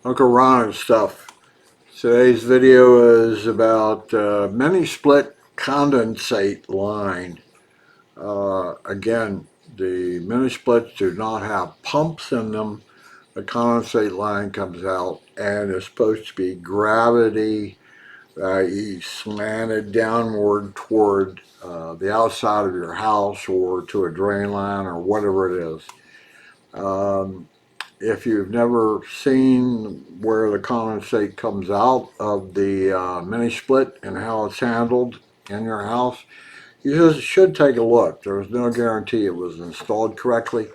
Uncle Ron and stuff. Today's video is about mini split condensate line. Again, the mini splits do not have pumps in them. The condensate line comes out and is supposed to be gravity, slanted downward toward the outside of your house or to a drain line or whatever it is. If you've never seen where the condensate comes out of the mini split and how it's handled in your house, you just should take a look. There's no guarantee it was installed correctly,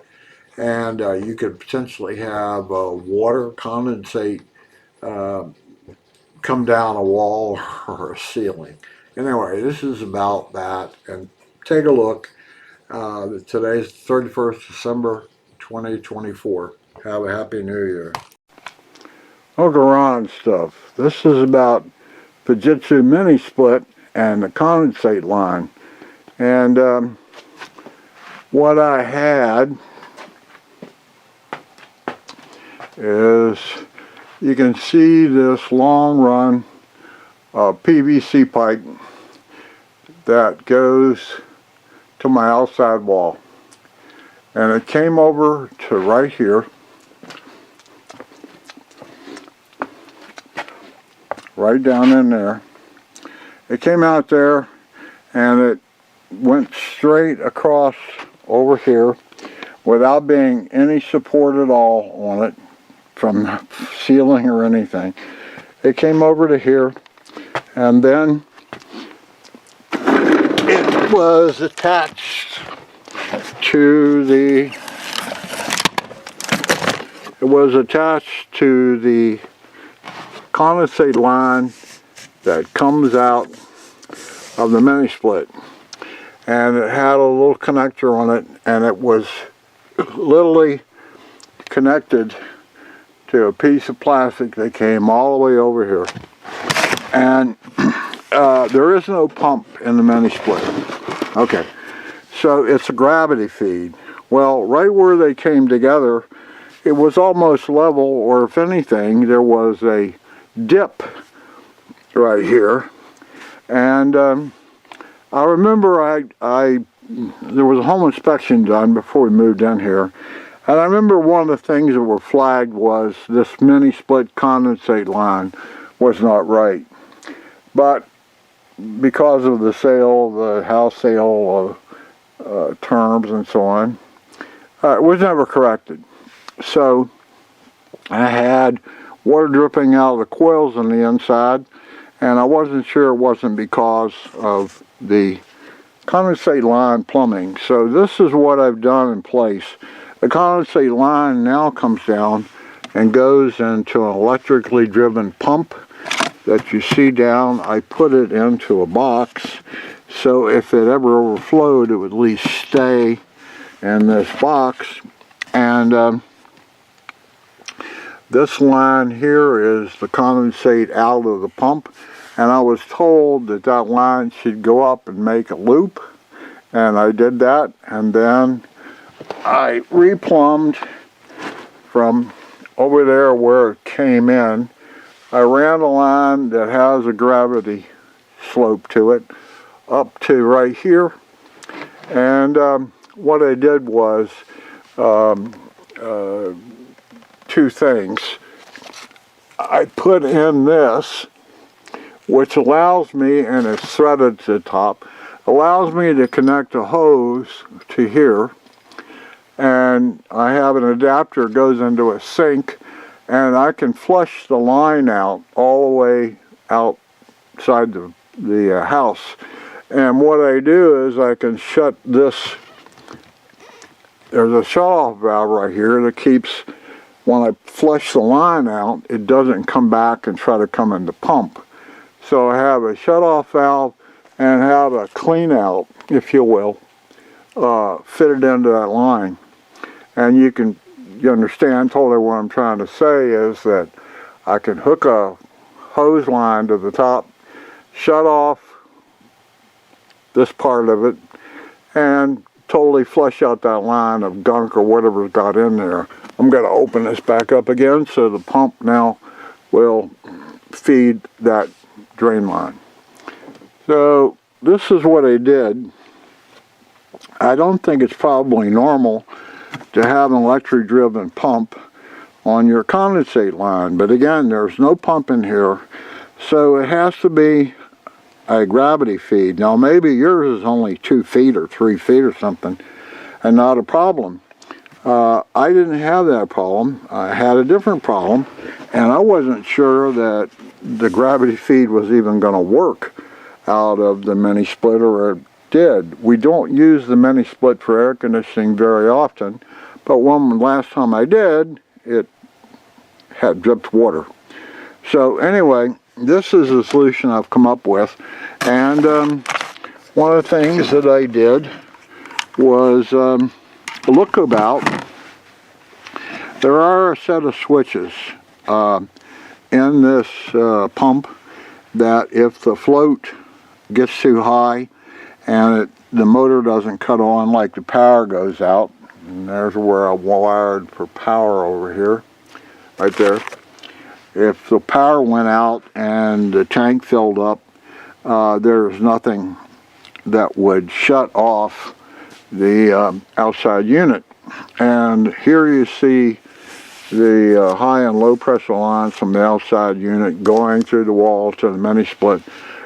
and you could potentially have water condensate come down a wall or a ceiling. Anyway, this is about that, and take a look. Today's 31st December 2024. Have a happy new year. Uncle Ron stuff. This is about Fujitsu mini split and the condensate line. And what I had is, you can see this long run PVC pipe that goes to my outside wall. And it came over to right here. Right down in there. It came out there and it went straight across over here without being any support at all on it from the ceiling or anything. It came over to here, and then it was attached to the condensate line that comes out of the mini split, and it had a little connector on it, and it was literally connected to a piece of plastic that came all the way over here. And there is no pump in the mini split. Okay, so it's a gravity feed. Well, right where they came together, it was almost level, or if anything, there was a dip right here. And I remember there was a home inspection done before we moved in here, and I remember one of the things that were flagged was this mini split condensate line was not right. But because of the sale, the house sale terms and so on, it was never corrected. So I had water dripping out of the coils on the inside, and I wasn't sure it wasn't because of the condensate line plumbing. So this is what I've done in place. The condensate line now comes down and goes into an electrically driven pump that you see down. I put it into a box, so if it ever overflowed, it would at least stay in this box. And this line here is the condensate out of the pump, and I was told that that line should go up and make a loop, and I did that, and then I replumbed from over there where it came in. I ran a line that has a gravity slope to it up to right here, and what I did was two things. I put in this, which allows me, and it's threaded to the top, allows me to connect a hose to here, and I have an adapter that goes into a sink, and I can flush the line out all the way outside the house. And what I do is I can shut this, there's a shut-off valve right here that keeps, when I flush the line out, it doesn't come back and try to come in the pump. So I have a shut-off valve and have a clean-out, if you will, fitted into that line. And you understand totally what I'm trying to say is that I can hook a hose line to the top, shut off this part of it, and totally flush out that line of gunk or whatever's got in there. I'm going to open this back up again so the pump now will feed that drain line. So this is what I did. I don't think it's probably normal to have an electric driven pump on your condensate line, but again, there's no pump in here, so it has to be a gravity feed. Now maybe yours is only 2 feet or 3 feet or something and not a problem. I didn't have that problem. I had a different problem, and I wasn't sure that the gravity feed was even going to work out of the mini split, or it did. We don't use the mini split for air conditioning very often, but last time I did, it had dripped water. So anyway, this is the solution I've come up with, and one of the things that I did was look about. There are a set of switches in this pump that if the float gets too high and the motor doesn't cut on, like the power goes out, and there's where I wired for power over here, right there. If the power went out and the tank filled up, there's nothing that would shut off the outside unit. And here you see the high and low pressure lines from the outside unit going through the wall to the mini split.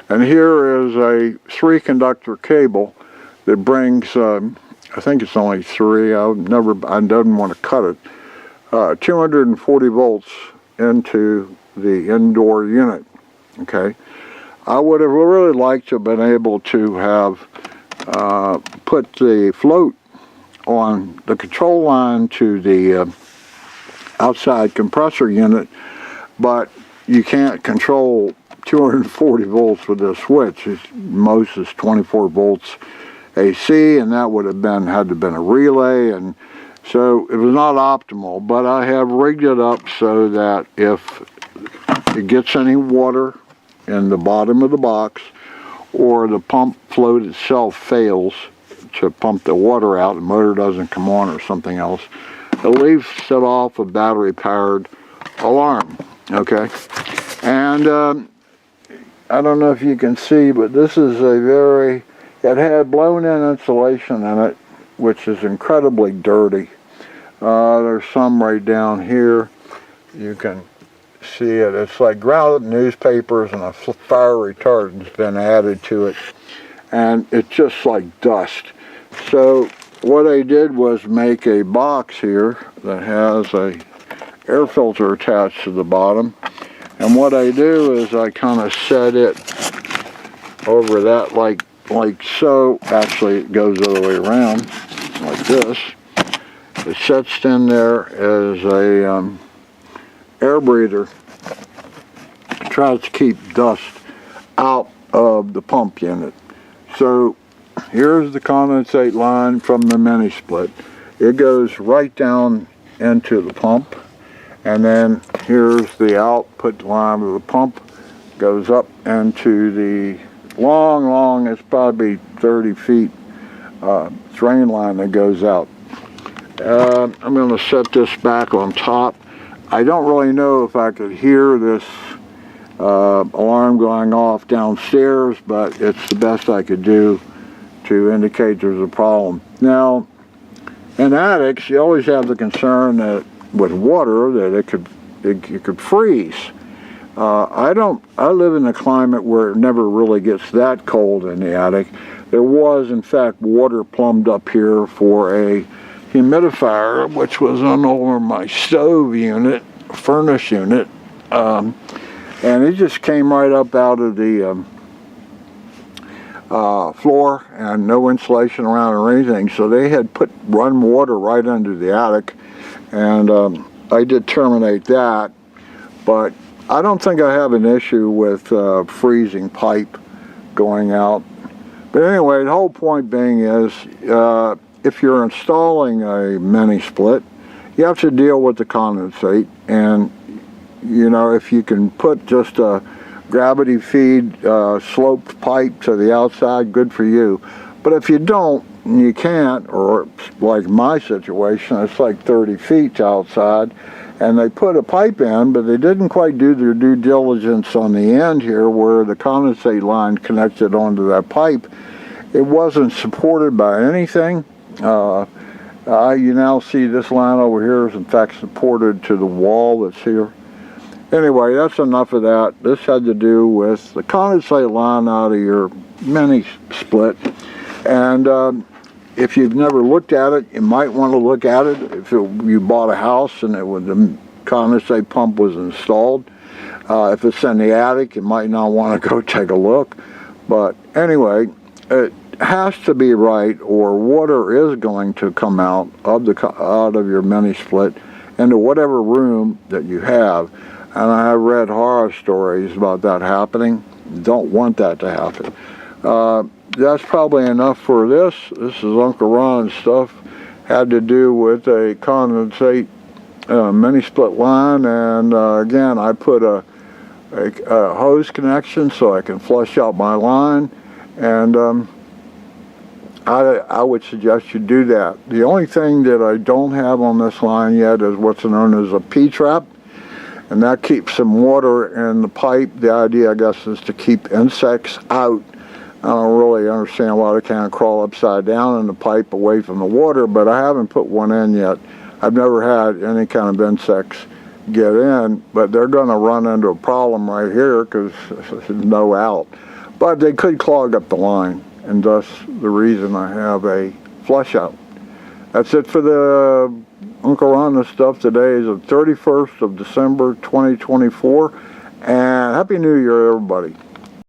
And here is a 3-conductor cable that brings, I think it's only 3, I didn't want to cut it, 240 volts into the indoor unit. Okay, I would have really liked to have been able to have put the float on the control line to the outside compressor unit, but you can't control 240 volts with this switch. Most is 24 volts AC, and that would have had to have been a relay, and so it was not optimal. But I have rigged it up so that if it gets any water in the bottom of the box, or the pump float itself fails to pump the water out, the motor doesn't come on or something else, at least set off a battery-powered alarm. Okay, and I don't know if you can see, but this is it had blown-in insulation in it, which is incredibly dirty. There's some right down here. You can see it. It's like grounded newspapers, and a fire retardant's been added to it, and it's just like dust. So what I did was make a box here that has a air filter attached to the bottom, and what I do is I kind of set it over that like so. Actually, it goes the other way around, like this. It sets in there as a air breather. Tries to keep dust out of the pump unit. So here's the condensate line from the mini split. It goes right down into the pump, and then here's the output line of the pump, goes up into the long, it's probably 30 feet drain line that goes out. I'm going to set this back on top. I don't really know if I could hear this alarm going off downstairs, but it's the best I could do to indicate there's a problem. Now, in attics, you always have the concern that with water that it could freeze. I live in a climate where it never really gets that cold in the attic. There was, in fact, water plumbed up here for a humidifier, which was on over my stove unit, furnace unit, and it just came right up out of the floor, and no insulation around or anything. So they had run water right under the attic, and I did terminate that, but I don't think I have an issue with freezing pipe going out. But anyway, the whole point being is, if you're installing a mini split, you have to deal with the condensate, and you know, if you can put just a gravity feed sloped pipe to the outside, good for you. But if you don't, you can't, or like my situation, it's like 30 feet outside, and they put a pipe in, but they didn't quite do their due diligence on the end here where the condensate line connected onto that pipe. It wasn't supported by anything. You now see this line over here is in fact supported to the wall that's here. Anyway, that's enough of that. This had to do with the condensate line out of your mini split. And if you've never looked at it, you might want to look at it. If you bought a house and the condensate pump was installed. If it's in the attic, you might not want to go take a look. But anyway, it has to be right, or water is going to come out of your mini split into whatever room that you have. And I have read horror stories about that happening. Don't want that to happen. That's probably enough for this. This is Uncle Ron's stuff. Had to do with a condensate mini split line, and again, I put a hose connection so I can flush out my line, and I would suggest you do that. The only thing that I don't have on this line yet is what's known as a P-trap, and that keeps some water in the pipe. The idea, I guess, is to keep insects out. I don't really understand why they can't crawl upside down in the pipe away from the water, but I haven't put one in yet. I've never had any kind of insects get in, but they're going to run into a problem right here because there's no out. But they could clog up the line, and thus the reason I have a flush out. That's it for the Uncle Ron stuff. Today is the 31st of December 2024, and Happy New Year, everybody.